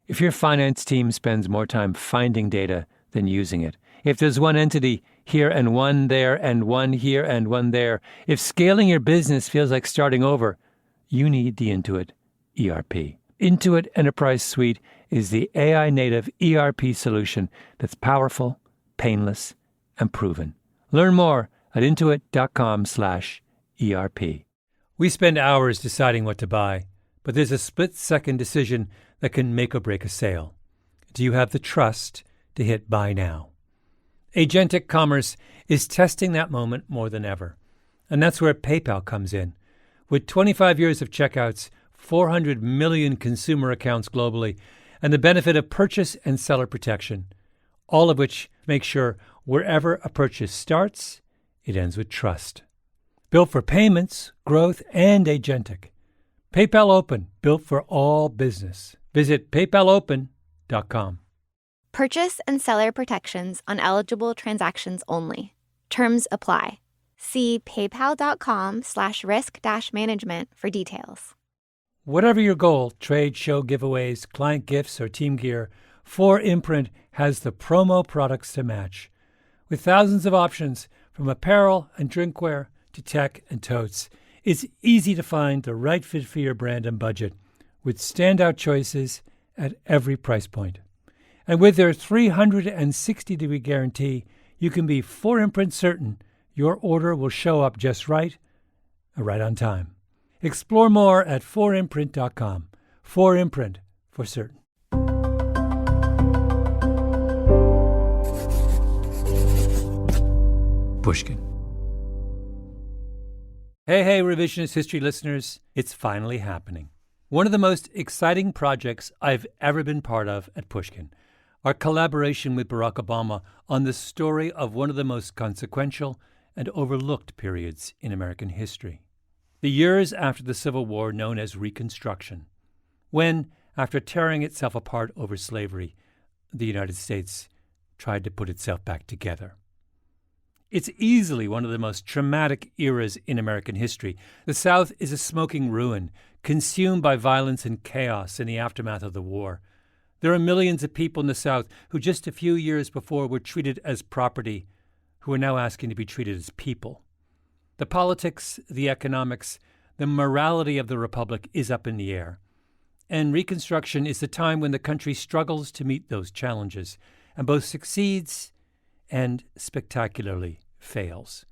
If your finance team spends more time finding data than using it, if there's one entity here and one there and one here and one there, if scaling your business feels like starting over, you need the Intuit ERP. Intuit Enterprise Suite is the AI-native ERP solution that's powerful, painless, and proven. Learn more at intuit.com/ERP. We spend hours deciding what to buy, but there's a split-second decision that can make or break a sale. Do you have the trust to hit buy now? Agentic commerce is testing that moment more than ever. And that's where PayPal comes in. With 25 years of checkouts, 400 million consumer accounts globally, and the benefit of purchase and seller protection, all of which make sure wherever a purchase starts, it ends with trust. Built for payments, growth, and agentic. PayPal Open, built for all business. Visit paypalopen.com. Purchase and seller protections on eligible transactions only. Terms apply. See paypal.com/risk-management for details. Whatever your goal, trade, show, giveaways, client gifts, or team gear, 4imprint has the promo products to match. With thousands of options, from apparel and drinkware to tech and totes, it's easy to find the right fit for your brand and budget, with standout choices at every price point. And with their 360-degree guarantee, you can be 4imprint certain your order will show up just right, right on time. Explore more at 4imprint.com. 4imprint for certain. Pushkin. Hey, revisionist history listeners, it's finally happening. One of the most exciting projects I've ever been part of at Pushkin, our collaboration with Barack Obama on the story of one of the most consequential and overlooked periods in American history. The years after the Civil War known as Reconstruction, when, after tearing itself apart over slavery, the United States tried to put itself back together. It's easily one of the most traumatic eras in American history. The South is a smoking ruin, consumed by violence and chaos in the aftermath of the war. There are millions of people in the South who just a few years before were treated as property, who are now asking to be treated as people. The politics, the economics, the morality of the republic is up in the air. And Reconstruction is the time when the country struggles to meet those challenges and both succeeds and spectacularly fails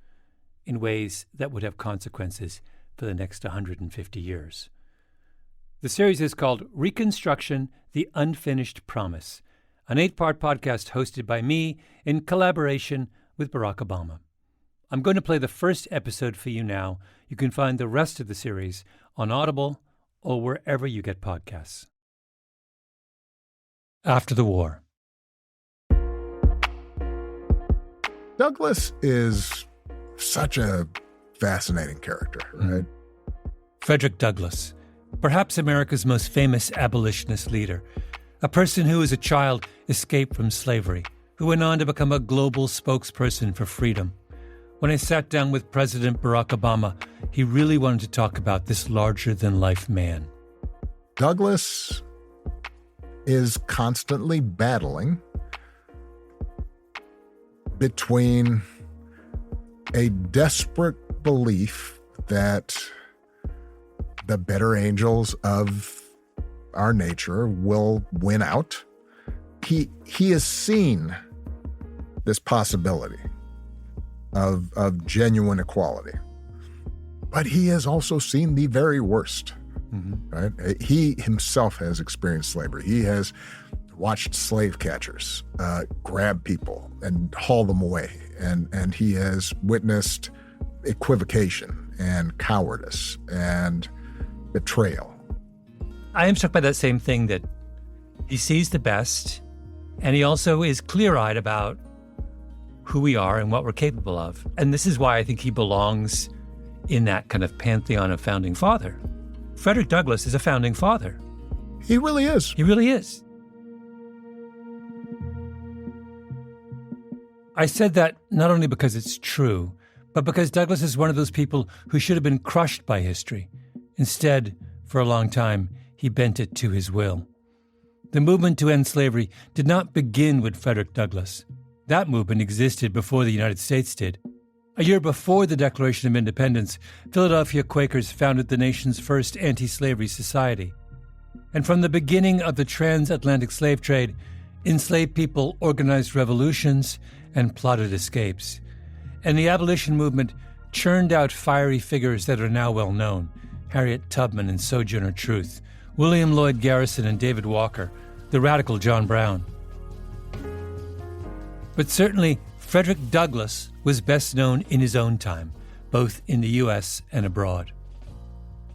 in ways that would have consequences for the next 150 years. The series is called Reconstruction, The Unfinished Promise, an 8-part podcast hosted by me in collaboration with Barack Obama. I'm going to play the first episode for you now. You can find the rest of the series on Audible or wherever you get podcasts. After the war. Douglass is such a fascinating character, right? Frederick Douglass, perhaps America's most famous abolitionist leader, a person who as a child escaped from slavery, who went on to become a global spokesperson for freedom. When I sat down with President Barack Obama, he really wanted to talk about this larger-than-life man. Douglass is constantly battling between a desperate belief that the better angels of our nature will win out. He has seen this possibility of genuine equality, but he has also seen the very worst. Right? He himself has experienced slavery. He has watched slave catchers grab people and haul them away, and he has witnessed equivocation and cowardice and betrayal. I am struck by that same thing, that he sees the best, and he also is clear-eyed about who we are and what we're capable of. And this is why I think he belongs in that kind of pantheon of founding father. Frederick Douglass is a founding father. He really is. He really is. I said that not only because it's true, but because Douglass is one of those people who should have been crushed by history. Instead, for a long time, he bent it to his will. The movement to end slavery did not begin with Frederick Douglass. That movement existed before the United States did. A year before the Declaration of Independence, Philadelphia Quakers founded the nation's first anti-slavery society. And from the beginning of the transatlantic slave trade, enslaved people organized revolutions and plotted escapes. And the abolition movement churned out fiery figures that are now well known: Harriet Tubman and Sojourner Truth, William Lloyd Garrison and David Walker, the radical John Brown. But certainly, Frederick Douglass was best known in his own time, both in the U.S. and abroad.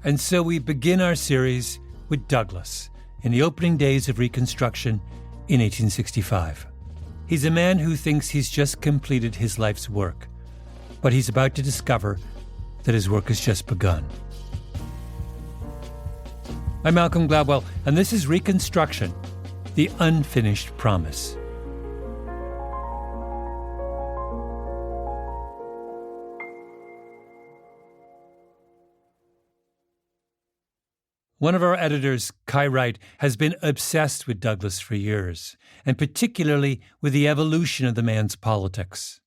And so we begin our series with Douglass in the opening days of Reconstruction in 1865. He's a man who thinks he's just completed his life's work, but he's about to discover that his work has just begun. I'm Malcolm Gladwell, and this is Reconstruction, the unfinished promise. One of our editors, Kai Wright, has been obsessed with Douglass for years, and particularly with the evolution of the man's politics.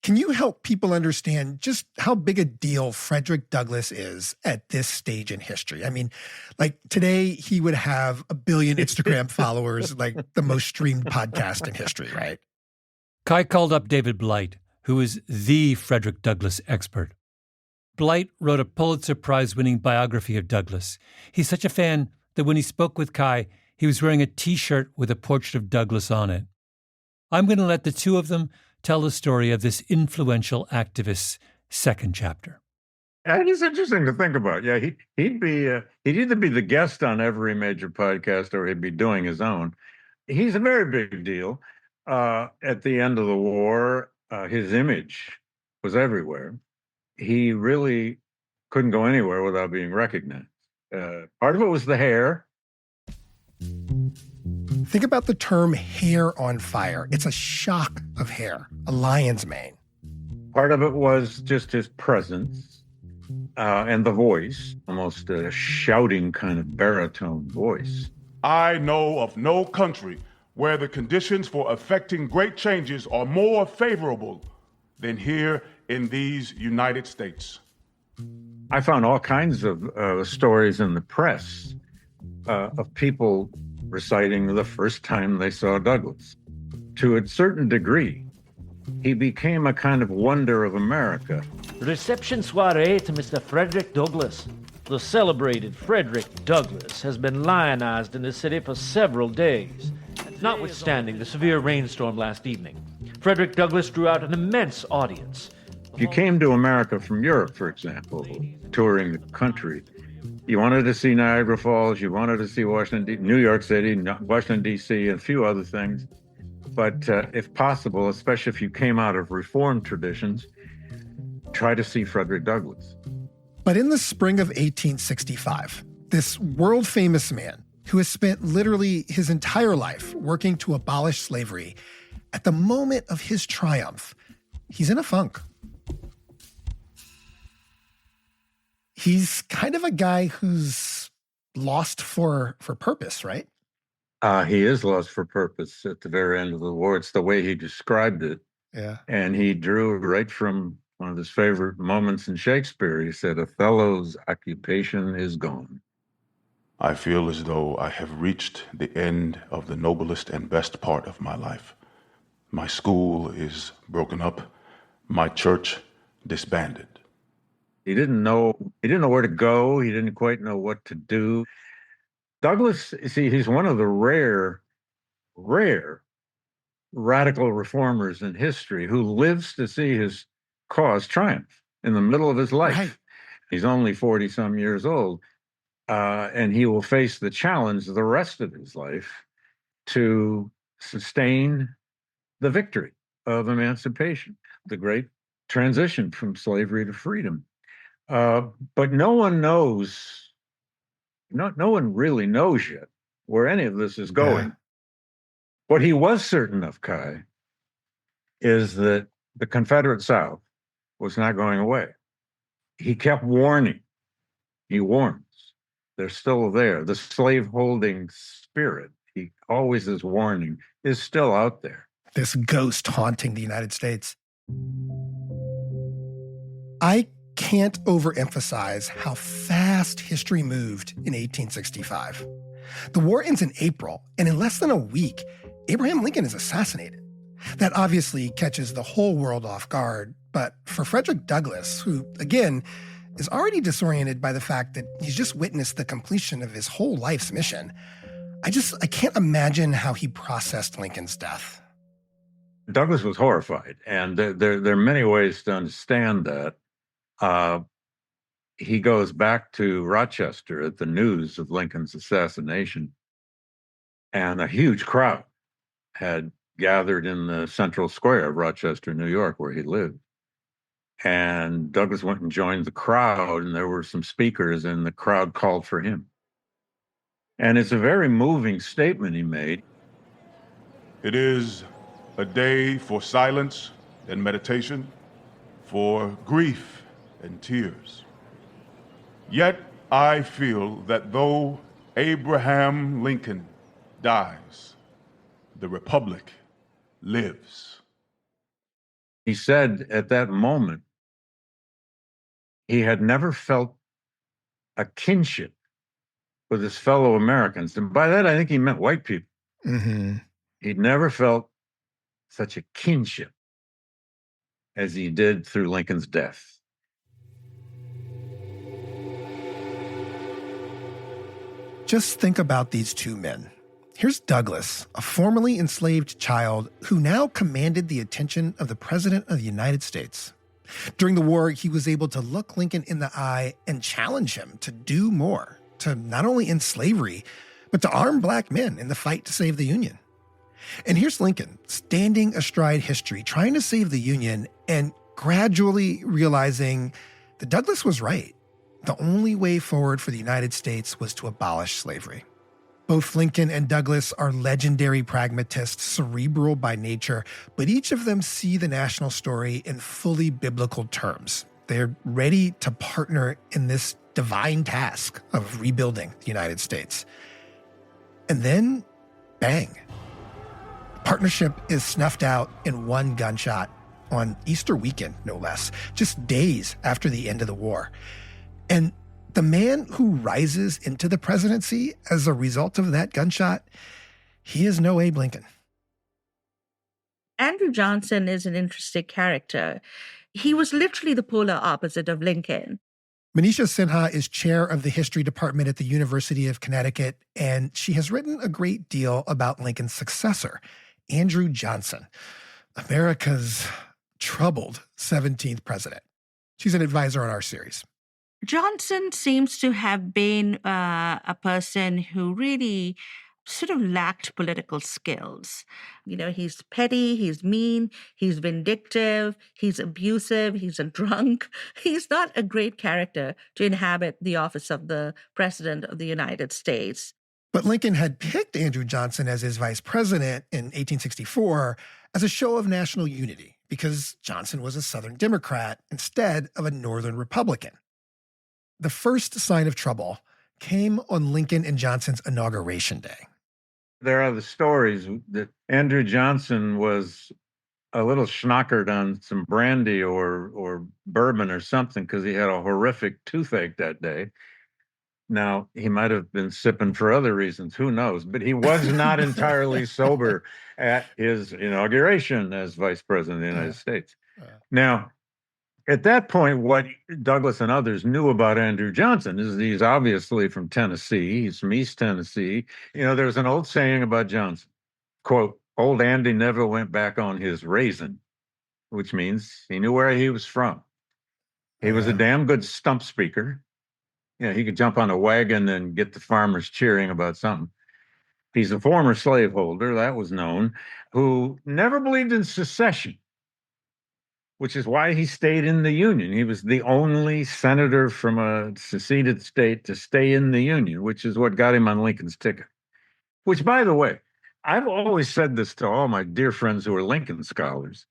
Can you help people understand just how big a deal Frederick Douglass is at this stage in history? I mean, like today he would have 1 billion Instagram followers, like the most streamed podcast in history, right? Kai called up David Blight, who is the Frederick Douglass expert. Blight wrote a Pulitzer Prize-winning biography of Douglass. He's such a fan that when he spoke with Kai, he was wearing a T-shirt with a portrait of Douglass on it. I'm going to let the two of them tell the story of this influential activist's second chapter. And it's interesting to think about. Yeah, he'd either be the guest on every major podcast or he'd be doing his own. He's a very big deal. At the end of the war, his image was everywhere. He really couldn't go anywhere without being recognized. Part of it was the hair. Think about the term hair on fire. It's a shock of hair, a lion's mane. Part of it was just his presence and the voice, almost a shouting kind of baritone voice. I know of no country where the conditions for effecting great changes are more favorable than here in these United States. I found all kinds of stories in the press of people reciting the first time they saw Douglass. To a certain degree, he became a kind of wonder of America. Reception soiree to Mr. Frederick Douglass. The celebrated Frederick Douglass has been lionized in the city for several days. Notwithstanding the severe rainstorm last evening, Frederick Douglass drew out an immense audience. If you came to America from Europe, for example, touring the country, you wanted to see Niagara Falls, you wanted to see New York City, Washington, D.C., and a few other things. But if possible, especially if you came out of Reformed traditions, try to see Frederick Douglass. But in the spring of 1865, this world-famous man who has spent literally his entire life working to abolish slavery, at the moment of his triumph, he's in a funk. He's kind of a guy who's lost for purpose, right? He is lost for purpose at the very end of the war. It's the way he described it. Yeah. And he drew right from one of his favorite moments in Shakespeare. He said, "Othello's occupation is gone." I feel as though I have reached the end of the noblest and best part of my life. My school is broken up, my church disbanded. He didn't know where to go. He didn't quite know what to do. Douglass, see, he's one of the rare radical reformers in history who lives to see his cause triumph in the middle of his life. Right. He's only 40 some years old. And he will face the challenge the rest of his life to sustain the victory of emancipation, the great transition from slavery to freedom. But no one knows, no one really knows yet where any of this is going. Yeah. What he was certain of, Kai, is that the Confederate South was not going away. He kept warning. He warns. They're still there. The slave-holding spirit, he always this warning, is still out there. This ghost haunting the United States. I can't overemphasize how fast history moved in 1865. The war ends in April, and in less than a week, Abraham Lincoln is assassinated. That obviously catches the whole world off guard, but for Frederick Douglass, who, again, is already disoriented by the fact that he's just witnessed the completion of his whole life's mission, I can't imagine how he processed Lincoln's death. Douglass was horrified, and there are many ways to understand that. He goes back to Rochester at the news of Lincoln's assassination, and a huge crowd had gathered in the central square of Rochester, New York, where he lived. And Douglass went and joined the crowd, and there were some speakers, and the crowd called for him. And it's a very moving statement he made. It is a day for silence and meditation, for grief and tears. Yet I feel that though Abraham Lincoln dies, the Republic lives. He said at that moment, he had never felt a kinship with his fellow Americans. And by that, I think he meant white people. Mm-hmm. He'd never felt such a kinship as he did through Lincoln's death. Just think about these two men. Here's Douglass, a formerly enslaved child who now commanded the attention of the President of the United States. During the war, he was able to look Lincoln in the eye and challenge him to do more, to not only end slavery, but to arm black men in the fight to save the Union. And here's Lincoln, standing astride history, trying to save the Union and gradually realizing that Douglass was right. The only way forward for the United States was to abolish slavery. Both Lincoln and Douglass are legendary pragmatists, cerebral by nature, but each of them see the national story in fully biblical terms. They're ready to partner in this divine task of rebuilding the United States. And then, bang. Partnership is snuffed out in one gunshot on Easter weekend, no less, just days after the end of the war. And the man who rises into the presidency as a result of that gunshot, he is no Abe Lincoln. Andrew Johnson is an interesting character. He was literally the polar opposite of Lincoln. Manisha Sinha is chair of the history department at the University of Connecticut, and she has written a great deal about Lincoln's successor, Andrew Johnson, America's troubled 17th president. She's an advisor on our series. Johnson seems to have been a person who really sort of lacked political skills. You know, he's petty, he's mean, he's vindictive, he's abusive, he's a drunk. He's not a great character to inhabit the office of the President of the United States. But Lincoln had picked Andrew Johnson as his vice president in 1864 as a show of national unity because Johnson was a Southern Democrat instead of a Northern Republican. The first sign of trouble came on Lincoln and Johnson's inauguration day. There are the stories that Andrew Johnson was a little schnockered on some brandy or bourbon or something because he had a horrific toothache that day. Now, he might have been sipping for other reasons, who knows, but he was not entirely sober at his inauguration as vice president of the United States. Now, at that point, what Douglass and others knew about Andrew Johnson is he's obviously from Tennessee. He's from East Tennessee. There's an old saying about Johnson, quote, old Andy never went back on his raisin, which means he knew where he was from. He was a damn good stump speaker. He could jump on a wagon and get the farmers cheering about something. He's a former slaveholder, that was known, who never believed in secession, which is why he stayed in the Union. He was the only senator from a seceded state to stay in the Union, which is what got him on Lincoln's ticket. Which, by the way, I've always said this to all my dear friends who are Lincoln scholars.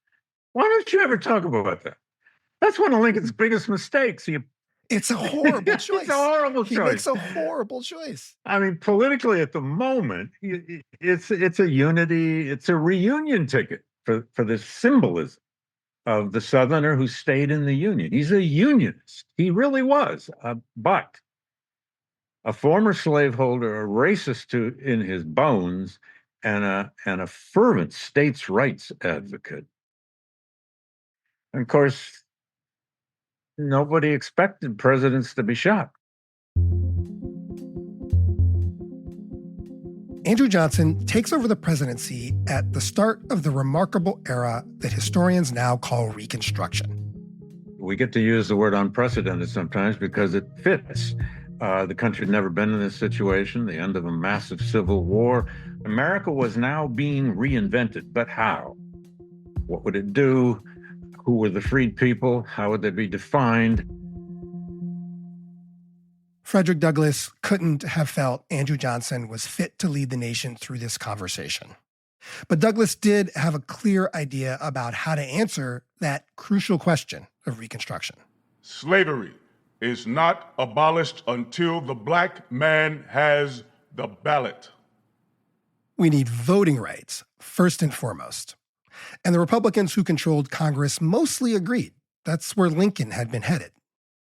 Why don't you ever talk about that? That's one of Lincoln's biggest mistakes. It's a horrible choice. It's a horrible He choice. makes a horrible choice. I mean, politically at the moment, it's a unity, it's a reunion ticket for this symbolism of the Southerner who stayed in the Union. He's a unionist. He really was, but a former slaveholder, a racist in his bones, and a fervent states' rights advocate. And of course, nobody expected presidents to be shot. Andrew Johnson takes over the presidency at the start of the remarkable era that historians now call Reconstruction. We get to use the word unprecedented sometimes because it fits. The country had never been in this situation, the end of a massive civil war. America was now being reinvented, but how? What would it do? Who were the freed people? How would they be defined? Frederick Douglass couldn't have felt Andrew Johnson was fit to lead the nation through this conversation. But Douglass did have a clear idea about how to answer that crucial question of Reconstruction. Slavery is not abolished until the black man has the ballot. We need voting rights, first and foremost. And the Republicans who controlled Congress mostly agreed. That's where Lincoln had been headed.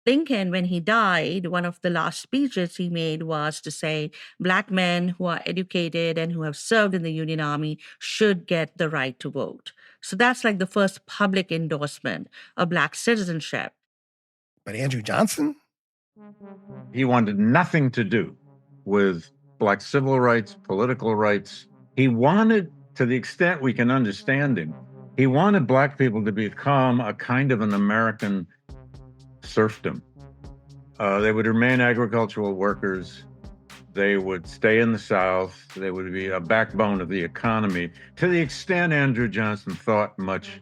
Lincoln, when he died, one of the last speeches he made was to say black men who are educated and who have served in the Union Army should get the right to vote. So that's like the first public endorsement of black citizenship. But Andrew Johnson? He wanted nothing to do with black civil rights, political rights. He wanted, to the extent we can understand him, he wanted black people to become a kind of an American serfdom. They would remain agricultural workers. They would stay in the South. They would be a backbone of the economy. To the extent Andrew Johnson thought much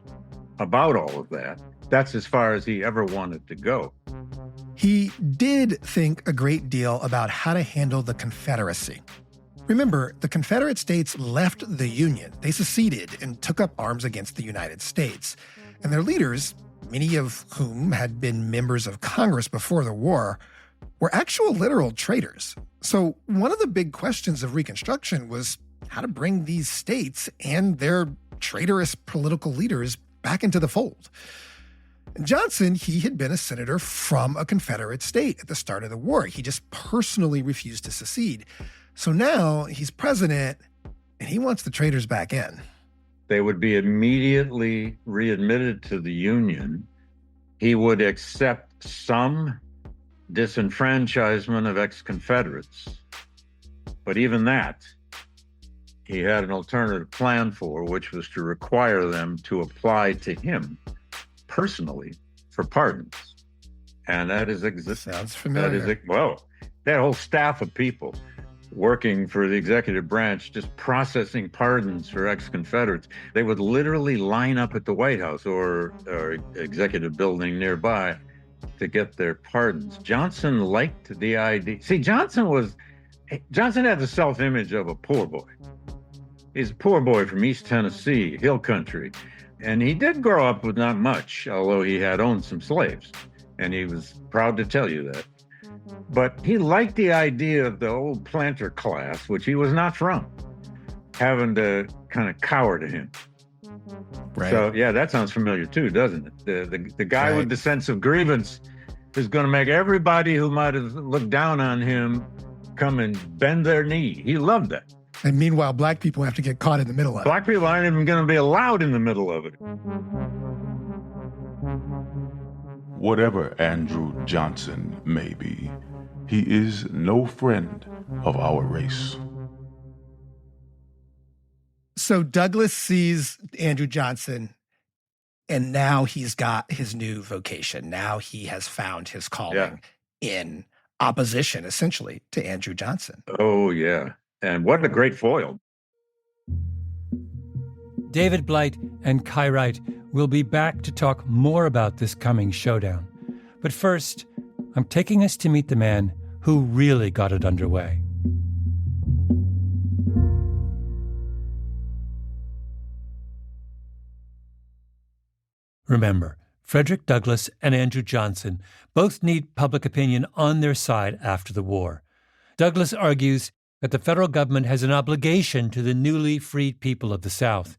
about all of that, that's as far as he ever wanted to go. He did think a great deal about how to handle the Confederacy. Remember, the Confederate States left the Union. They seceded and took up arms against the United States. And their leaders, many of whom had been members of Congress before the war, were actual literal traitors. So one of the big questions of Reconstruction was how to bring these states and their traitorous political leaders back into the fold. Johnson, he had been a senator from a Confederate state at the start of the war. He just personally refused to secede. So now he's president and he wants the traitors back in. They would be immediately readmitted to the Union. He would accept some disenfranchisement of ex-Confederates. But even that, he had an alternative plan for, which was to require them to apply to him personally for pardons. And that is Sounds familiar. That whole staff of people working for the executive branch, just processing pardons for ex-Confederates. They would literally line up at the White House or executive building nearby to get their pardons. Johnson liked the idea. See, Johnson had the self-image of a poor boy. He's a poor boy from East Tennessee, hill country. And he did grow up with not much, although he had owned some slaves. And he was proud to tell you that. But he liked the idea of the old planter class, which he was not from, having to kind of cower to him. Right. So, yeah, that sounds familiar too, doesn't it? The guy with the sense of grievance is going to make everybody who might have looked down on him come and bend their knee. He loved that. And meanwhile, black people have to get caught in the middle of it. Black people aren't even going to be allowed in the middle of it. Whatever Andrew Johnson may be, he is no friend of our race. So Douglass sees Andrew Johnson, and now he's got his new vocation. Now he has found his calling in opposition, essentially, to Andrew Johnson. Oh, yeah. And what a great foil. David Blight and Kai Wright will be back to talk more about this coming showdown. But first, I'm taking us to meet the man who really got it underway. Remember, Frederick Douglass and Andrew Johnson both need public opinion on their side after the war. Douglass argues that the federal government has an obligation to the newly freed people of the South.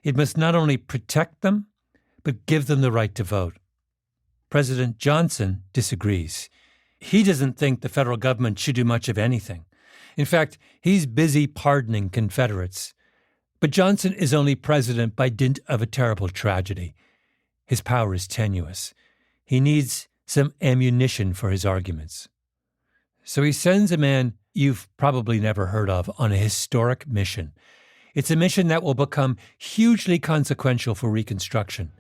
It must not only protect them, but give them the right to vote. President Johnson disagrees. He doesn't think the federal government should do much of anything. In fact, he's busy pardoning Confederates. But Johnson is only president by dint of a terrible tragedy. His power is tenuous. He needs some ammunition for his arguments. So he sends a man you've probably never heard of on a historic mission. It's a mission that will become hugely consequential for Reconstruction,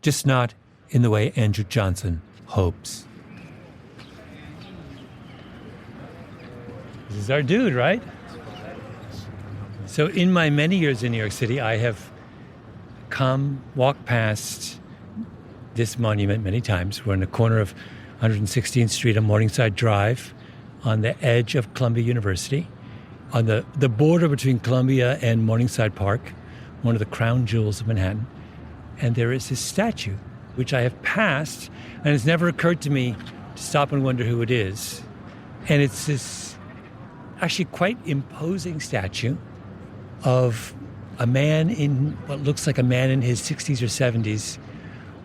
just not in the way Andrew Johnson hopes. This is our dude, right? So in my many years in New York City, I have walked past this monument many times. We're in the corner of 116th Street on Morningside Drive on the edge of Columbia University, on the border between Columbia and Morningside Park, one of the crown jewels of Manhattan. And there is this statue, which I have passed, and it's never occurred to me to stop and wonder who it is. And it's this actually quite imposing statue of a man in what looks like a man in his 60s or 70s,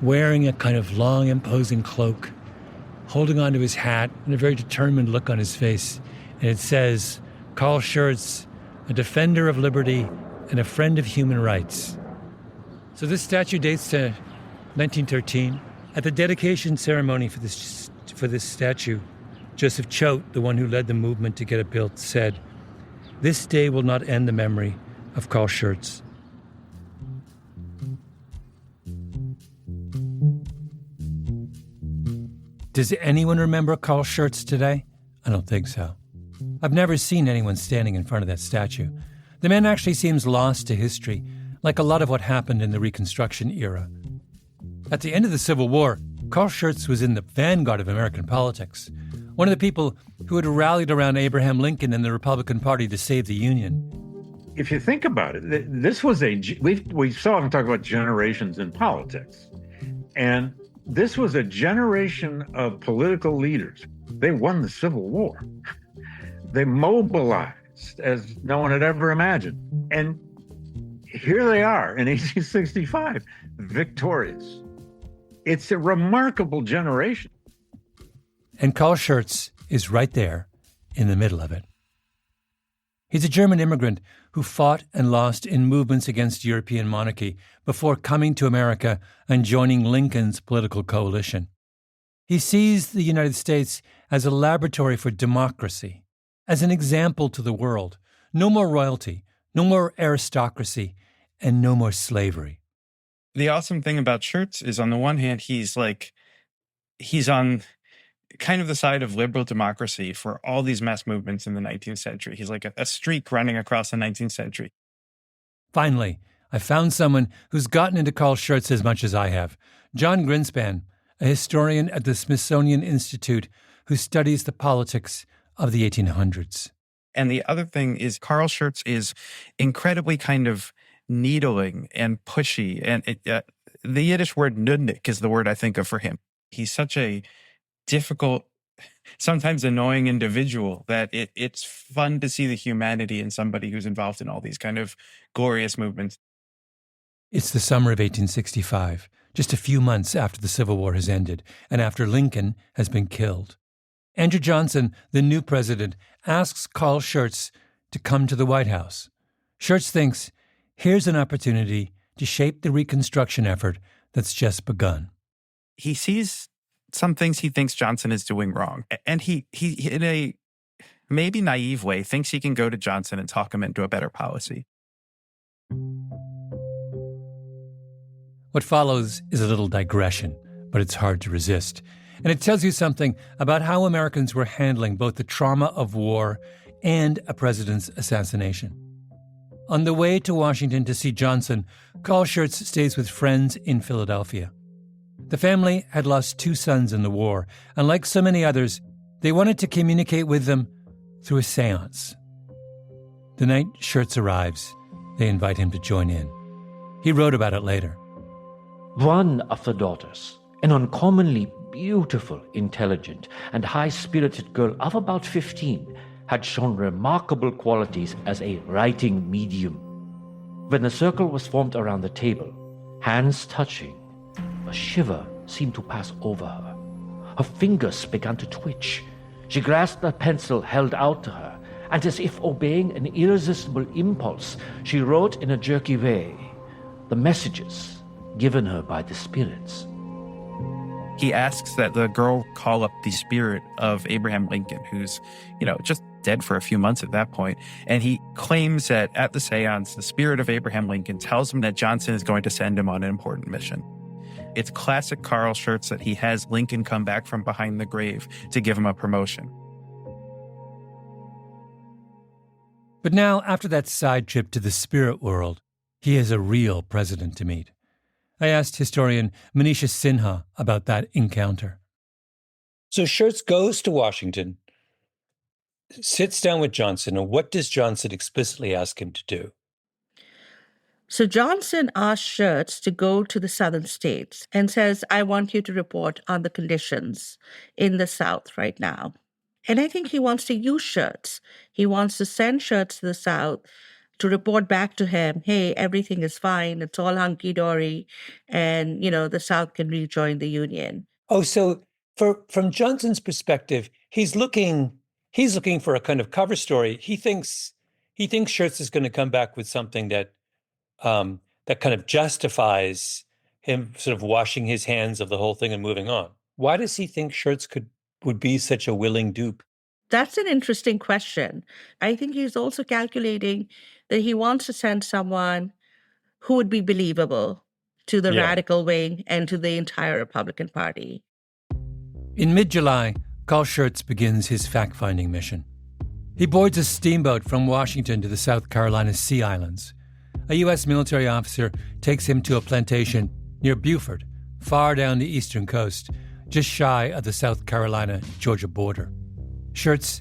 wearing a kind of long, imposing cloak, holding onto his hat, and a very determined look on his face. And it says, Carl Schurz, a defender of liberty and a friend of human rights. So this statue dates to 1913. At the dedication ceremony for this statue, Joseph Choate, the one who led the movement to get it built, said, "This day will not end the memory of Carl Schurz." Does anyone remember Carl Schurz today? I don't think so. I've never seen anyone standing in front of that statue. The man actually seems lost to history, like a lot of what happened in the Reconstruction era. At the end of the Civil War, Carl Schurz was in the vanguard of American politics, one of the people who had rallied around Abraham Lincoln and the Republican Party to save the Union. If you think about it, this was we so often talk about generations in politics. And this was a generation of political leaders. They won the Civil War. They mobilized as no one had ever imagined. And here they are in 1865, victorious. It's a remarkable generation. And Carl Schurz is right there in the middle of it. He's a German immigrant who fought and lost in movements against European monarchy before coming to America and joining Lincoln's political coalition. He sees the United States as a laboratory for democracy, as an example to the world. No more royalty, no more aristocracy, and no more slavery. The awesome thing about Schurz is, on the one hand, he's on kind of the side of liberal democracy for all these mass movements in the 19th century. He's like a streak running across the 19th century. Finally, I found someone who's gotten into Carl Schurz as much as I have. John Grinspan, a historian at the Smithsonian Institute who studies the politics of the 1800s. And the other thing is, Carl Schurz is incredibly kind of needling and pushy. And the Yiddish word nudnik is the word I think of for him. He's such a difficult, sometimes annoying individual that it's fun to see the humanity in somebody who's involved in all these kind of glorious movements. It's the summer of 1865, just a few months after the Civil War has ended and after Lincoln has been killed. Andrew Johnson, the new president, asks Carl Schurz to come to the White House. Schurz thinks, here's an opportunity to shape the Reconstruction effort that's just begun. He sees some things he thinks Johnson is doing wrong. And he in a maybe naive way, thinks he can go to Johnson and talk him into a better policy. What follows is a little digression, but it's hard to resist. And it tells you something about how Americans were handling both the trauma of war and a president's assassination. On the way to Washington to see Johnson, Carl Schurz stays with friends in Philadelphia. The family had lost 2 sons in the war, and like so many others, they wanted to communicate with them through a seance. The night Schurz arrives, they invite him to join in. He wrote about it later. One of the daughters, an uncommonly beautiful, intelligent, and high-spirited girl of about 15, had shown remarkable qualities as a writing medium. When the circle was formed around the table, hands touching, a shiver seemed to pass over her. Her fingers began to twitch. She grasped a pencil held out to her, and as if obeying an irresistible impulse, she wrote in a jerky way the messages given her by the spirits. He asks that the girl call up the spirit of Abraham Lincoln, who's, just dead for a few months at that point. And he claims that at the seance, the spirit of Abraham Lincoln tells him that Johnson is going to send him on an important mission. It's classic Carl Schurz that he has Lincoln come back from behind the grave to give him a promotion. But now, after that side trip to the spirit world, he has a real president to meet. I asked historian Manisha Sinha about that encounter. So Schurz goes to Washington, sits down with Johnson, and what does Johnson explicitly ask him to do? So Johnson asked Schurz to go to the southern states and says, I want you to report on the conditions in the South right now. And I think he wants to use Schurz. He wants to send Schurz to the South to report back to him, hey, everything is fine, it's all hunky-dory, and, the South can rejoin the Union. Oh, so from Johnson's perspective, he's looking for a kind of cover story. He thinks Schurz is going to come back with something that kind of justifies him sort of washing his hands of the whole thing and moving on. Why does he think Schurz would be such a willing dupe? That's an interesting question. I think he's also calculating that he wants to send someone who would be believable to the radical wing and to the entire Republican Party. In mid-July, Carl Schurz begins his fact-finding mission. He boards a steamboat from Washington to the South Carolina Sea Islands. A U.S. military officer takes him to a plantation near Beaufort, far down the eastern coast, just shy of the South Carolina-Georgia border. Schurz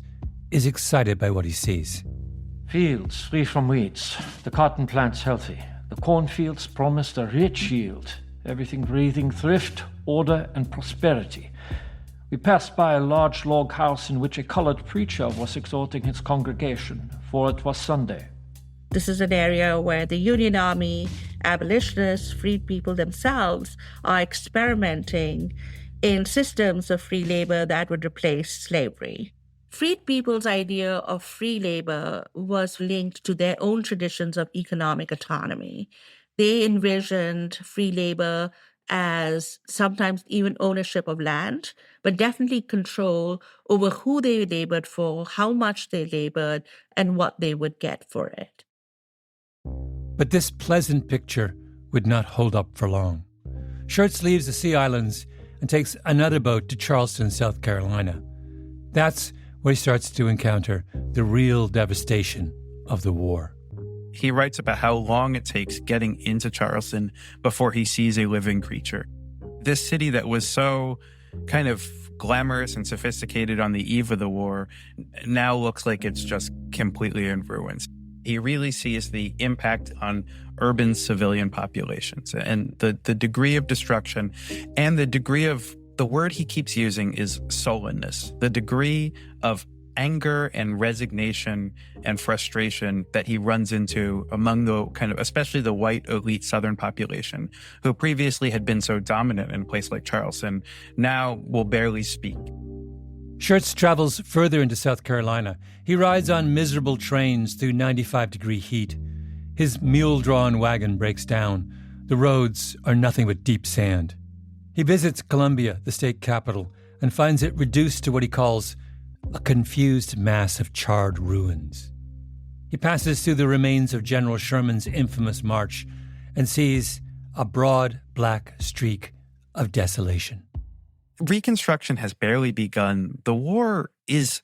is excited by what he sees. Fields free from weeds, the cotton plants healthy, the cornfields promised a rich yield, everything breathing thrift, order, and prosperity. We passed by a large log house in which a colored preacher was exhorting his congregation, for it was Sunday. This is an area where the Union Army, abolitionists, freed people themselves are experimenting in systems of free labor that would replace slavery. Freed people's idea of free labor was linked to their own traditions of economic autonomy. They envisioned free labor as sometimes even ownership of land, but definitely control over who they labored for, how much they labored, and what they would get for it. But this pleasant picture would not hold up for long. Schurz leaves the Sea Islands and takes another boat to Charleston, South Carolina. That's where he starts to encounter the real devastation of the war. He writes about how long it takes getting into Charleston before he sees a living creature. This city that was so kind of glamorous and sophisticated on the eve of the war now looks like it's just completely in ruins. He really sees the impact on urban civilian populations and the degree of destruction and the degree of, the word he keeps using is sullenness, the degree of anger and resignation and frustration that he runs into among the kind of, especially the white elite Southern population, who previously had been so dominant in a place like Charleston, now will barely speak. Schurz travels further into South Carolina. He rides on miserable trains through 95-degree heat. His mule-drawn wagon breaks down. The roads are nothing but deep sand. He visits Columbia, the state capital, and finds it reduced to what he calls a confused mass of charred ruins. He passes through the remains of General Sherman's infamous march and sees a broad black streak of desolation. Reconstruction has barely begun. The war is,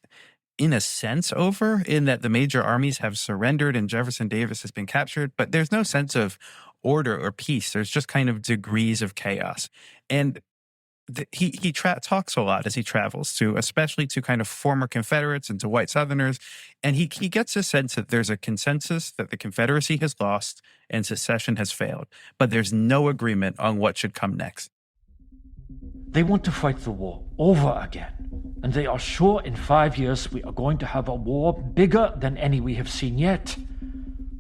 in a sense, over, in that the major armies have surrendered and Jefferson Davis has been captured, but there's no sense of order or peace. There's just kind of degrees of chaos. And he talks a lot as he travels to, especially to kind of former Confederates and to white Southerners. And he gets a sense that there's a consensus that the Confederacy has lost and secession has failed, but there's no agreement on what should come next. They want to fight the war over again. And they are sure in 5 years we are going to have a war bigger than any we have seen yet.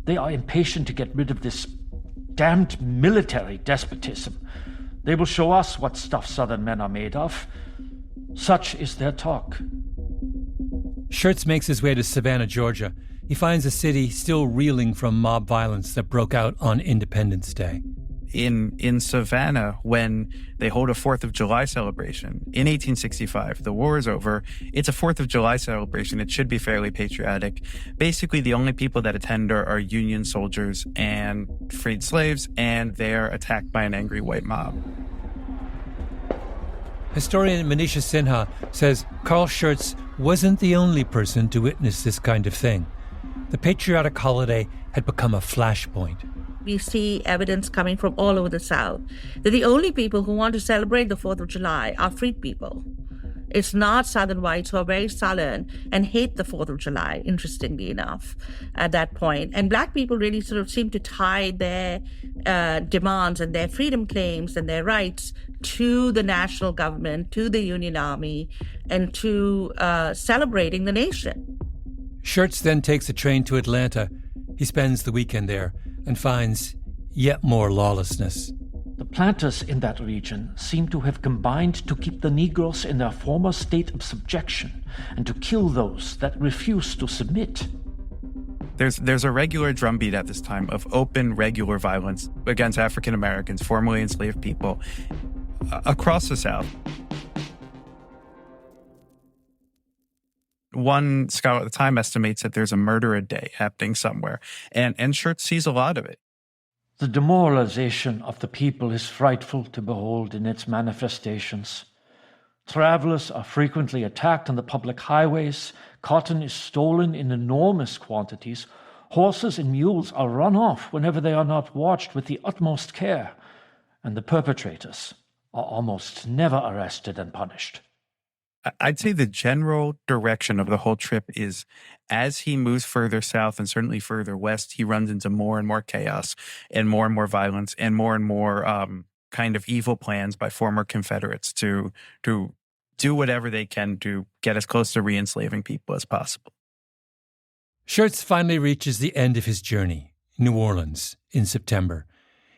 They are impatient to get rid of this damned military despotism. They will show us what stuff Southern men are made of. Such is their talk. Schertz makes his way to Savannah, Georgia. He finds the city still reeling from mob violence that broke out on Independence Day. In Savannah, when they hold a 4th of July celebration in 1865, the war is over. It's a 4th of July celebration. It should be fairly patriotic. Basically, the only people that attend are Union soldiers and freed slaves, and they're attacked by an angry white mob. Historian Manisha Sinha says Carl Schertz wasn't the only person to witness this kind of thing. The patriotic holiday had become a flashpoint. We see evidence coming from all over the South that the only people who want to celebrate the 4th of July are freed people. It's not Southern whites who are very sullen and hate the 4th of July, interestingly enough, at that point. And Black people really sort of seem to tie their demands and their freedom claims and their rights to the national government, to the Union Army, and to celebrating the nation. Schertz then takes a train to Atlanta. He spends the weekend there and finds yet more lawlessness. The planters in that region seem to have combined to keep the Negroes in their former state of subjection and to kill those that refuse to submit. There's a regular drumbeat at this time of open, regular violence against African Americans, formerly enslaved people, across the South. One scholar at the time estimates that there's a murder a day happening somewhere, and Schertz sees a lot of it. The demoralization of the people is frightful to behold in its manifestations. Travelers are frequently attacked on the public highways, cotton is stolen in enormous quantities, horses and mules are run off whenever they are not watched with the utmost care, and the perpetrators are almost never arrested and punished. I'd say the general direction of the whole trip is as he moves further south and certainly further west, he runs into more and more chaos and more violence and more kind of evil plans by former Confederates to do whatever they can to get as close to re-enslaving people as possible. Schertz finally reaches the end of his journey, New Orleans, in September.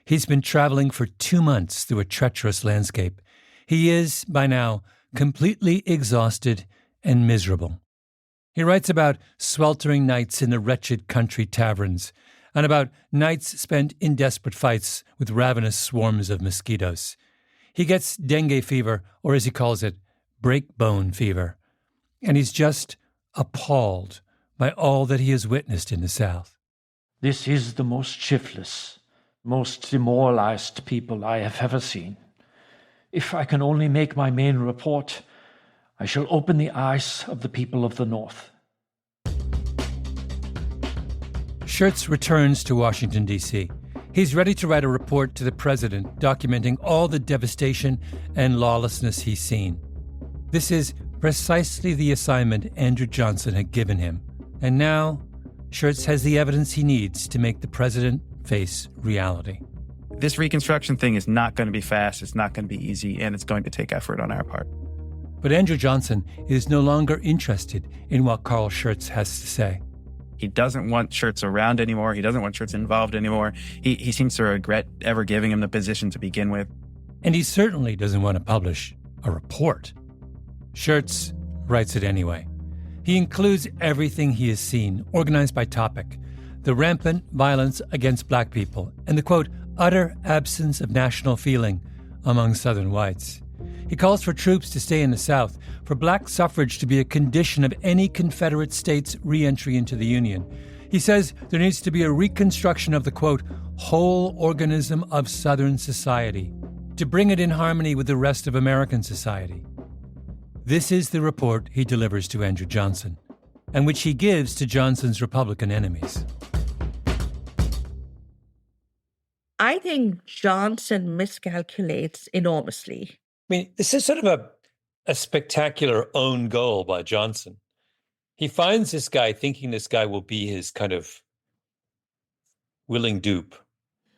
He's been traveling for 2 months through a treacherous landscape. He is, by now, completely exhausted and miserable. He writes about sweltering nights in the wretched country taverns and about nights spent in desperate fights with ravenous swarms of mosquitoes. He gets dengue fever, or as he calls it, break-bone fever, and he's just appalled by all that he has witnessed in the South. This is the most shiftless, most demoralized people I have ever seen. If I can only make my main report, I shall open the eyes of the people of the North. Schertz returns to Washington, D.C. He's ready to write a report to the president documenting all the devastation and lawlessness he's seen. This is precisely the assignment Andrew Johnson had given him. And now, Schertz has the evidence he needs to make the president face reality. This Reconstruction thing is not going to be fast, it's not going to be easy, and it's going to take effort on our part. But Andrew Johnson is no longer interested in what Carl Schertz has to say. He doesn't want Schertz around anymore. He doesn't want Schertz involved anymore. He seems to regret ever giving him the position to begin with. And he certainly doesn't want to publish a report. Schertz writes it anyway. He includes everything he has seen, organized by topic: the rampant violence against Black people and the, quote, utter absence of national feeling among Southern whites. He calls for troops to stay in the South, for Black suffrage to be a condition of any Confederate state's re-entry into the Union. He says there needs to be a reconstruction of the, quote, whole organism of Southern society, to bring it in harmony with the rest of American society. This is the report he delivers to Andrew Johnson, and which he gives to Johnson's Republican enemies. I think Johnson miscalculates enormously. mean, this is sort of a spectacular own goal by Johnson. He finds this guy thinking this guy will be his kind of willing dupe.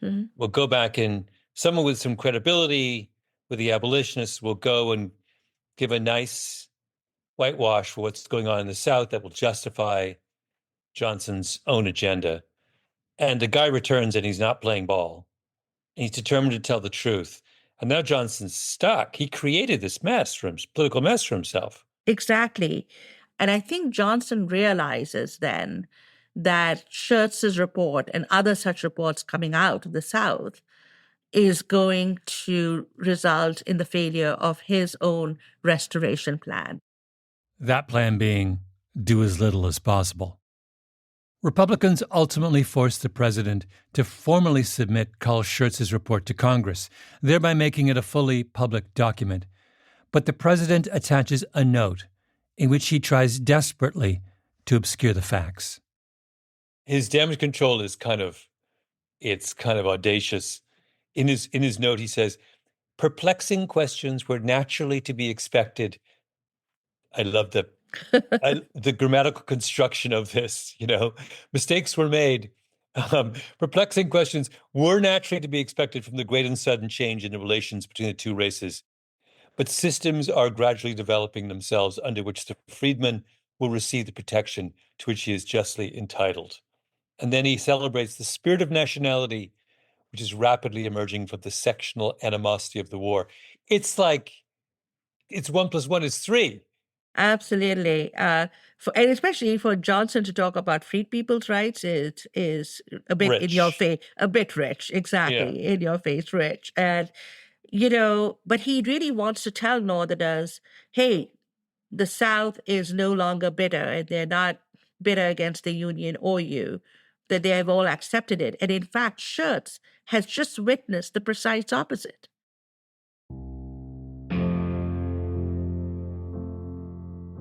Mm-hmm. Will go back and someone with some credibility with the abolitionists will go and give a nice whitewash for what's going on in the South that will justify Johnson's own agenda. And the guy returns and he's not playing ball. And he's determined to tell the truth. And now Johnson's stuck. He created this political mess for himself. Exactly. And I think Johnson realizes then that Schertz's report and other such reports coming out of the South is going to result in the failure of his own restoration plan. That plan being do as little as possible. Republicans ultimately forced the president to formally submit Carl Schertz's report to Congress, thereby making it a fully public document. But the president attaches a note in which he tries desperately to obscure the facts. His damage control is kind of audacious. In his note, he says, perplexing questions were naturally to be expected. I love the grammatical construction of this, mistakes were made. Perplexing questions were naturally to be expected from the great and sudden change in the relations between the two races. But systems are gradually developing themselves under which the freedman will receive the protection to which he is justly entitled. And then he celebrates the spirit of nationality, which is rapidly emerging from the sectional animosity of the war. It's like, it's 1 + 1 is 3. Absolutely. And especially for Johnson to talk about freed people's rights is a bit Rich. in your face, a bit rich. Exactly. Yeah. In your face, rich. And, but he really wants to tell Northerners, hey, the South is no longer bitter and they're not bitter against the Union or you, that they have all accepted it. And in fact, Schertz has just witnessed the precise opposite.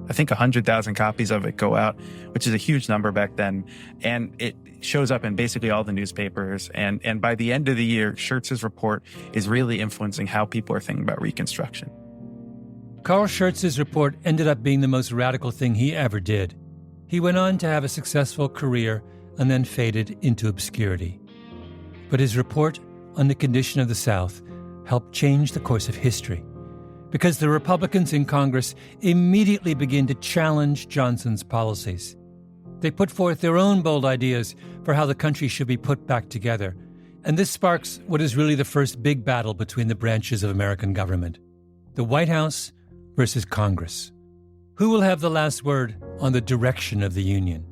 I think 100,000 copies of it go out, which is a huge number back then. And it shows up in basically all the newspapers. And by the end of the year, Schertz's report is really influencing how people are thinking about Reconstruction. Carl Schertz's report ended up being the most radical thing he ever did. He went on to have a successful career and then faded into obscurity. But his report on the condition of the South helped change the course of history, because the Republicans in Congress immediately began to challenge Johnson's policies. They put forth their own bold ideas for how the country should be put back together, and this sparks what is really the first big battle between the branches of American government: the White House versus Congress. Who will have the last word on the direction of the Union?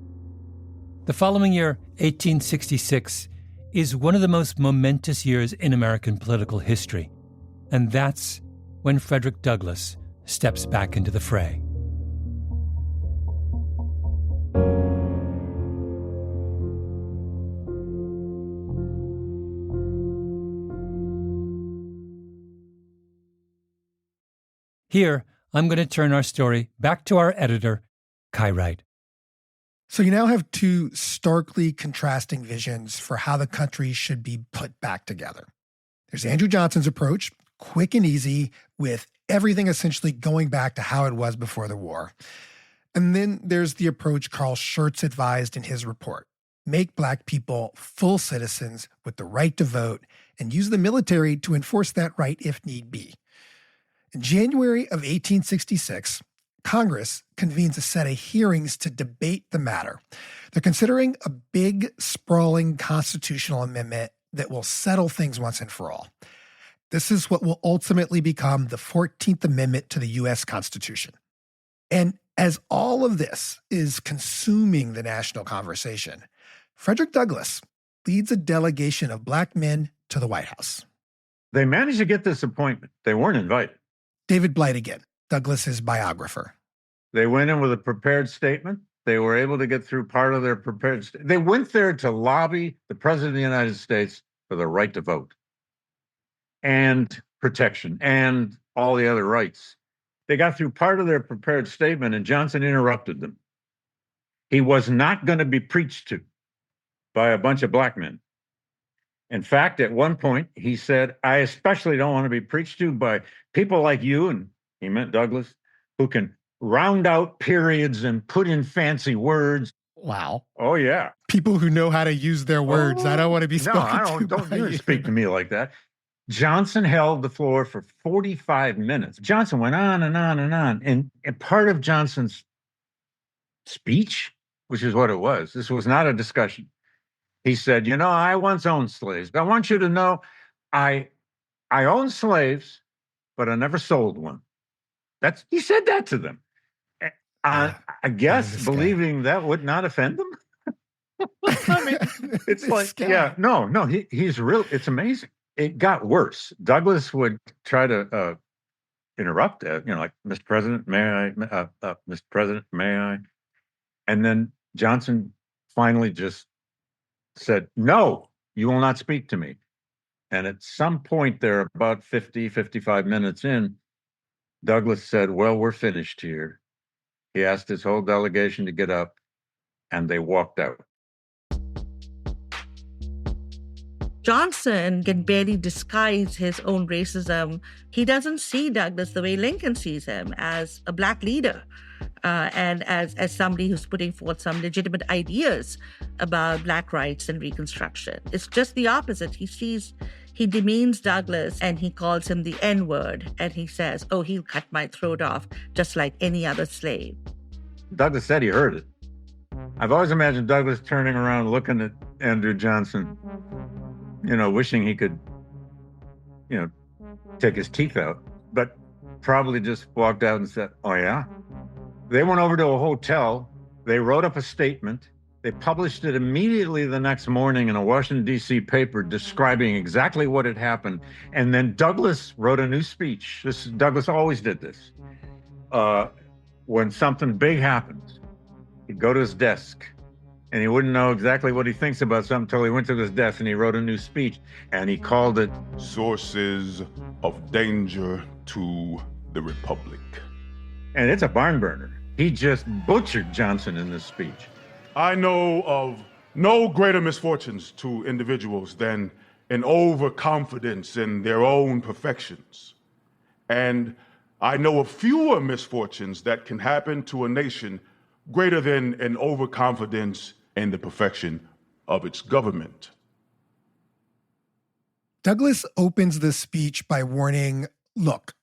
The following year, 1866, is one of the most momentous years in American political history, and that's when Frederick Douglass steps back into the fray. Here, I'm going to turn our story back to our editor, Kai Wright. So you now have two starkly contrasting visions for how the country should be put back together. There's Andrew Johnson's approach, quick and easy, with everything essentially going back to how it was before the war. And then there's the approach Carl Schertz advised in his report: make Black people full citizens with the right to vote and use the military to enforce that right if need be. In January of 1866, Congress convenes a set of hearings to debate the matter. They're considering a big, sprawling constitutional amendment that will settle things once and for all. This is what will ultimately become the 14th Amendment to the U.S. Constitution. And as all of this is consuming the national conversation, Frederick Douglass leads a delegation of Black men to the White House. They managed to get this appointment. They weren't invited. David Blight again, Douglass's biographer. They went in with a prepared statement. They were able to get through part of their prepared statement. They went there to lobby the President of the United States for the right to vote and protection and all the other rights. They got through part of their prepared statement, and Johnson interrupted them. He was not going to be preached to by a bunch of Black men. In fact, at one point, he said, I especially don't want to be preached to by people like you, and he meant Douglas, who can round out periods and put in fancy words. Wow. Oh, yeah. People who know how to use their words. I don't want to be spoken No, I to don't by you you. speak to me like that. Johnson held the floor for 45 minutes. Johnson went on and on and on. And part of Johnson's speech, which is what it was, this was not a discussion. He said, you know, I once owned slaves. I want you to know I owned slaves, but I never sold one. He said that to them. I guess believing that would not offend them. I mean, it's like, guy. yeah, no, he's real. It's amazing. It got worse. Douglas would try to interrupt, like, Mr. President, may I? Mr. President, may I? And then Johnson finally just said, no, you will not speak to me. And at some point there, about 55 minutes in, Douglas said, well, we're finished here. He asked his whole delegation to get up, and they walked out. Johnson can barely disguise his own racism. He doesn't see Douglas the way Lincoln sees him, as a Black leader, and as somebody who's putting forth some legitimate ideas about Black rights and Reconstruction. It's just the opposite. He demeans Douglas, and he calls him the N-word, and he says, oh, he'll cut my throat off just like any other slave. Douglas said he heard it. I've always imagined Douglas turning around, looking at Andrew Johnson, wishing he could, take his teeth out, but probably just walked out and said, oh, yeah? They went over to a hotel. They wrote up a statement. They published it immediately the next morning in a Washington, D.C. paper describing exactly what had happened. And then Douglas wrote a new speech. Douglas always did this. When something big happens, he'd go to his desk, and he wouldn't know exactly what he thinks about something until he went to his desk and he wrote a new speech, and he called it Sources of Danger to the Republic. And it's a barn burner. He just butchered Johnson in this speech. I know of no greater misfortunes to individuals than an overconfidence in their own perfections. And I know of fewer misfortunes that can happen to a nation greater than an overconfidence in the perfection of its government. Douglas opens the speech by warning, look,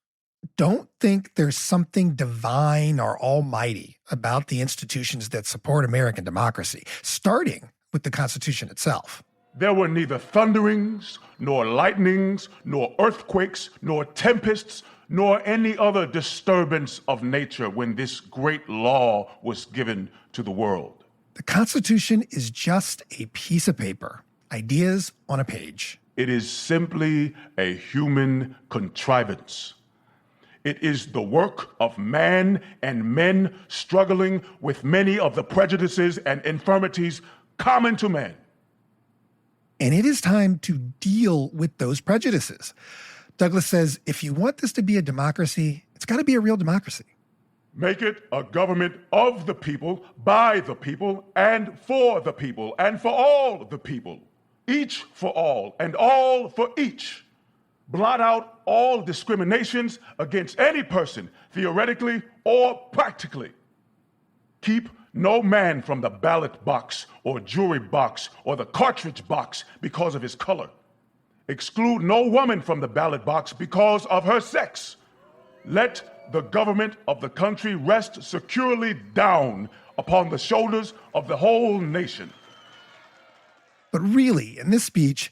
don't think there's something divine or almighty about the institutions that support American democracy, starting with the Constitution itself. There were neither thunderings, nor lightnings, nor earthquakes, nor tempests, nor any other disturbance of nature when this great law was given to the world. The Constitution is just a piece of paper, ideas on a page. It is simply a human contrivance. It is the work of man and men struggling with many of the prejudices and infirmities common to man. And it is time to deal with those prejudices. Douglas says, if you want this to be a democracy, it's got to be a real democracy. Make it a government of the people, by the people, and for the people, and for all the people. Each for all, and all for each. Blot out all discriminations against any person, theoretically or practically. Keep no man from the ballot box or jury box or the cartridge box because of his color. Exclude no woman from the ballot box because of her sex. Let the government of the country rest securely down upon the shoulders of the whole nation. But really, in this speech,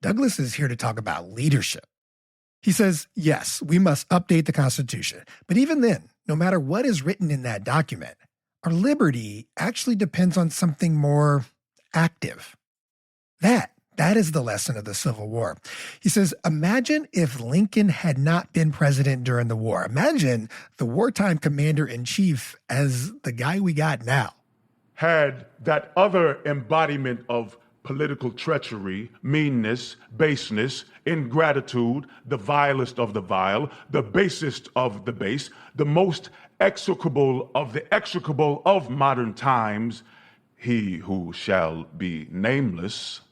Douglas is here to talk about leadership. He says, yes, we must update the Constitution. But even then, no matter what is written in that document, our liberty actually depends on something more active. That is the lesson of the Civil War. He says, imagine if Lincoln had not been president during the war. Imagine the wartime commander-in-chief as the guy we got now. Had that other embodiment of political treachery, meanness, baseness, ingratitude, the vilest of the vile, the basest of the base, the most execrable of the execrable of modern times, he who shall be nameless,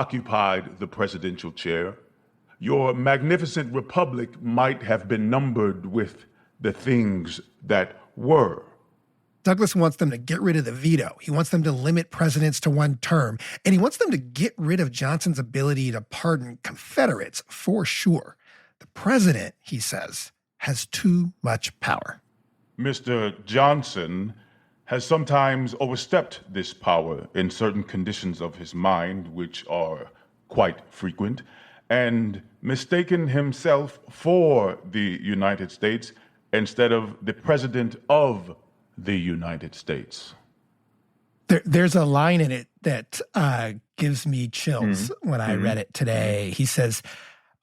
occupied the presidential chair, your magnificent republic might have been numbered with the things that were. Douglas wants them to get rid of the veto. He wants them to limit presidents to one term. And he wants them to get rid of Johnson's ability to pardon Confederates, for sure. The president, he says, has too much power. Mr. Johnson has sometimes overstepped this power in certain conditions of his mind, which are quite frequent, and mistaken himself for the United States instead of the President of the United States. There's a line in it that gives me chills when I read it today. He says,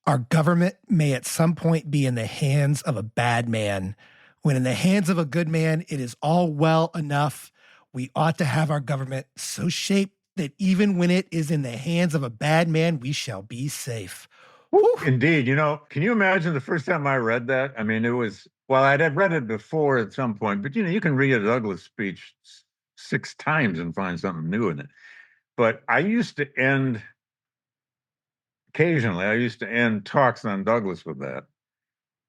"Our government may at some point be in the hands of a bad man. When in the hands of a good man, it is all well enough. We ought to have our government so shaped that even when it is in the hands of a bad man, we shall be safe." Whew. Indeed. Can you imagine the first time I read that? I mean, I'd had read it before at some point, but you can read a Douglas speech 6 times and find something new in it. But occasionally I used to end talks on Douglas with that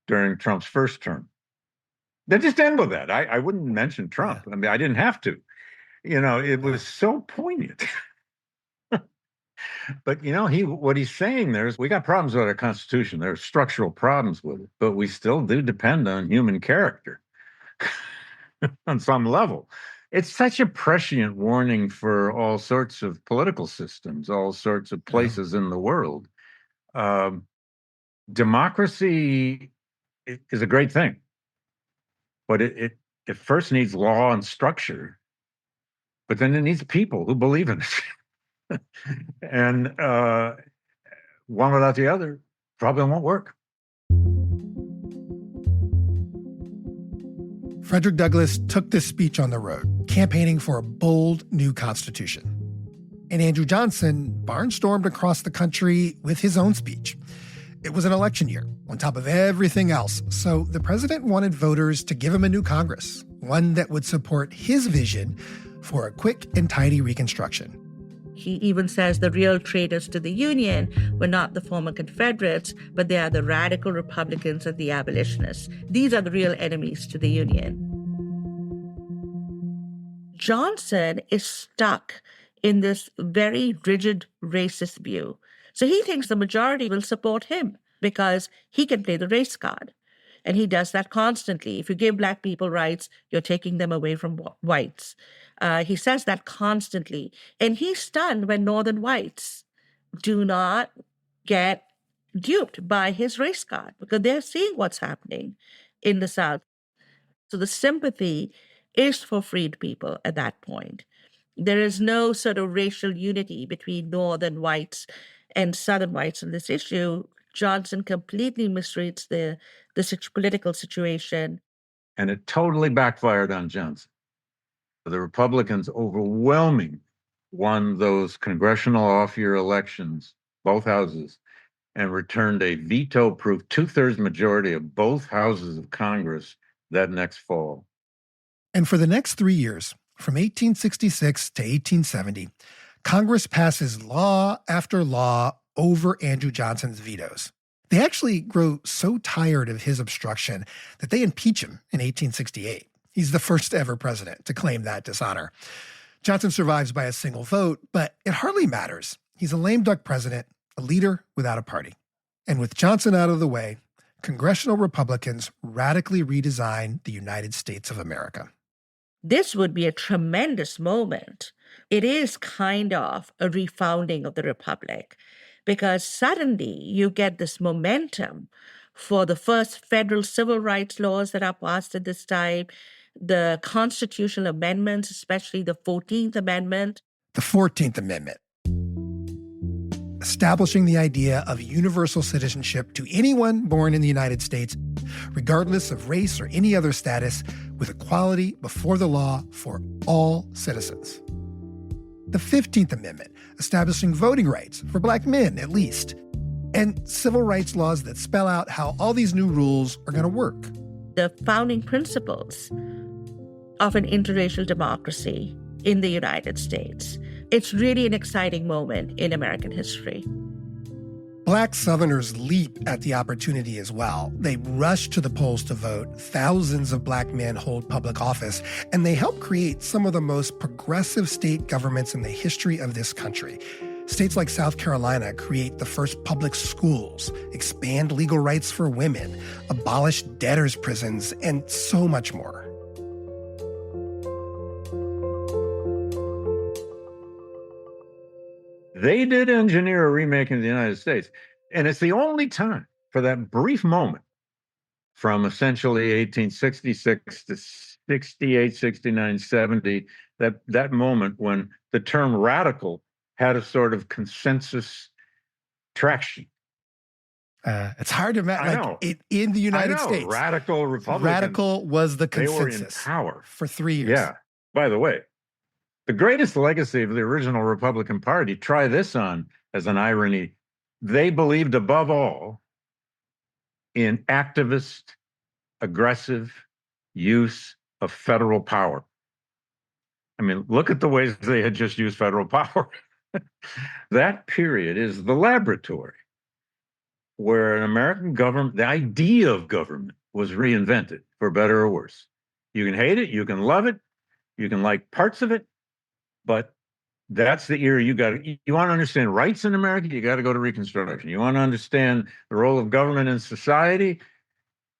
during Trump's first term. They just end with that. I wouldn't mention Trump. I mean, I didn't have to. It was so poignant. But, what he's saying there is we got problems with our Constitution. There are structural problems with it, but we still do depend on human character on some level. It's such a prescient warning for all sorts of political systems, all sorts of places in the world. Democracy is a great thing, but it first needs law and structure, but then it needs people who believe in it. And one without the other probably won't work. Frederick Douglass took this speech on the road, campaigning for a bold new constitution. And Andrew Johnson barnstormed across the country with his own speech. It was an election year, on top of everything else, so the president wanted voters to give him a new Congress, one that would support his vision for a quick and tidy Reconstruction. He even says the real traitors to the Union were not the former Confederates, but they are the radical Republicans and the abolitionists. These are the real enemies to the Union. Johnson is stuck in this very rigid racist view. So he thinks the majority will support him because he can play the race card. And he does that constantly. If you give Black people rights, you're taking them away from whites. He says that constantly. And he's stunned when Northern whites do not get duped by his race card because they're seeing what's happening in the South. So the sympathy is for freed people at that point. There is no sort of racial unity between Northern whites and Southern whites on this issue. Johnson completely misreads the political situation. And it totally backfired on Johnson. The Republicans overwhelmingly won those congressional off-year elections, both houses, and returned a veto-proof 2/3 majority of both houses of Congress that next fall. And for the next 3 years, from 1866 to 1870, Congress passes law after law over Andrew Johnson's vetoes. They actually grow so tired of his obstruction that they impeach him in 1868. He's the first ever president to claim that dishonor. Johnson survives by a single vote, but it hardly matters. He's a lame duck president, a leader without a party. And with Johnson out of the way, congressional Republicans radically redesign the United States of America. This would be a tremendous moment. It is kind of a refounding of the Republic because suddenly you get this momentum for the first federal civil rights laws that are passed at this time, the constitutional amendments, especially the 14th Amendment. The 14th Amendment, establishing the idea of universal citizenship to anyone born in the United States, regardless of race or any other status, with equality before the law for all citizens. The 15th Amendment, establishing voting rights for Black men at least, and civil rights laws that spell out how all these new rules are going to work. The founding principles of an interracial democracy in the United States. It's really an exciting moment in American history. Black Southerners leap at the opportunity as well. They rush to the polls to vote. Thousands of black men hold public office, and they help create some of the most progressive state governments in the history of this country. States like South Carolina create the first public schools, expand legal rights for women, abolish debtors' prisons, and so much more. They did engineer a remake in the United States. And it's the only time for that brief moment from essentially 1866 to 68, 69, 70, that moment when the term radical had a sort of consensus traction. It's hard to imagine. In the United States, radical Republicans. Radical was the consensus. They were in power for 3 years. Yeah. By the way, the greatest legacy of the original Republican Party, try this on as an irony, they believed above all in activist, aggressive use of federal power. I mean, look at the ways they had just used federal power. That period is the laboratory where an American government, the idea of government, was reinvented, for better or worse. You can hate it, you can love it, you can like parts of it, but that's the era you want to understand rights in America, you got to go to Reconstruction. You want to understand the role of government in society,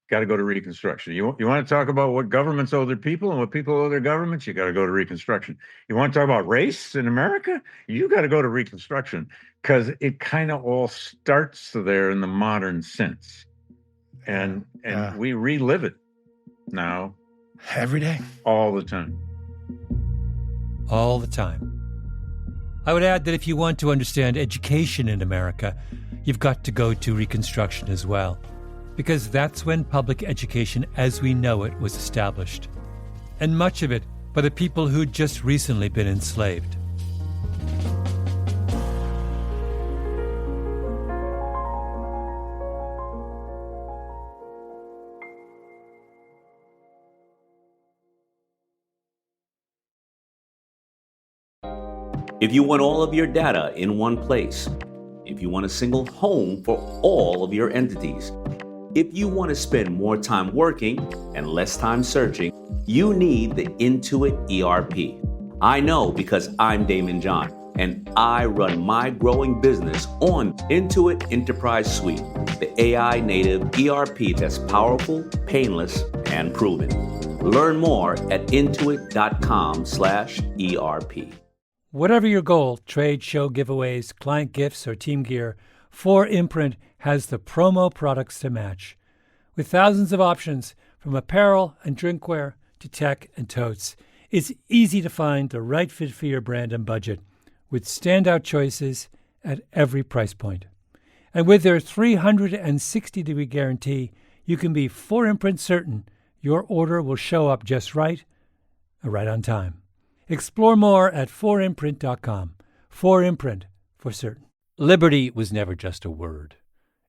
got to go to Reconstruction. You want to talk about what governments owe their people and what people owe their governments, you got to go to Reconstruction. You want to talk about race in America, you got to go to Reconstruction, because it kind of all starts there in the modern sense. And we relive it now. Every day. All the time. All the time. I would add that if you want to understand education in America, you've got to go to Reconstruction as well, because that's when public education as we know it was established, and much of it by the people who'd just recently been enslaved. If you want all of your data in one place, if you want a single home for all of your entities, if you want to spend more time working and less time searching, you need the Intuit ERP. I know because I'm Damon John, and I run my growing business on Intuit Enterprise Suite, the AI native ERP that's powerful, painless, and proven. Learn more at intuit.com/ERP. Whatever your goal, trade, show giveaways, client gifts, or team gear, 4imprint has the promo products to match. With thousands of options, from apparel and drinkware to tech and totes, it's easy to find the right fit for your brand and budget, with standout choices at every price point. And with their 360-degree guarantee, you can be 4imprint certain your order will show up just right on time. Explore more at 4imprint.com. 4imprint, for certain. Liberty was never just a word.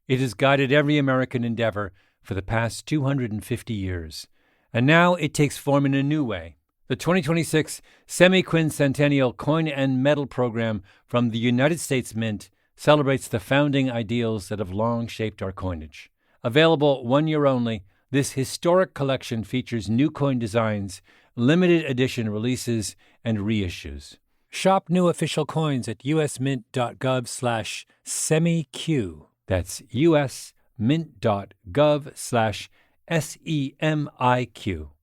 It has guided every American endeavor for the past 250 years. And now it takes form in a new way. The 2026 Semi-Quincentennial Coin and Medal Program from the United States Mint celebrates the founding ideals that have long shaped our coinage. Available 1 year only, this historic collection features new coin designs, limited edition releases, and reissues. Shop new official coins at usmint.gov/semiq. That's usmint.gov/SEMIQ.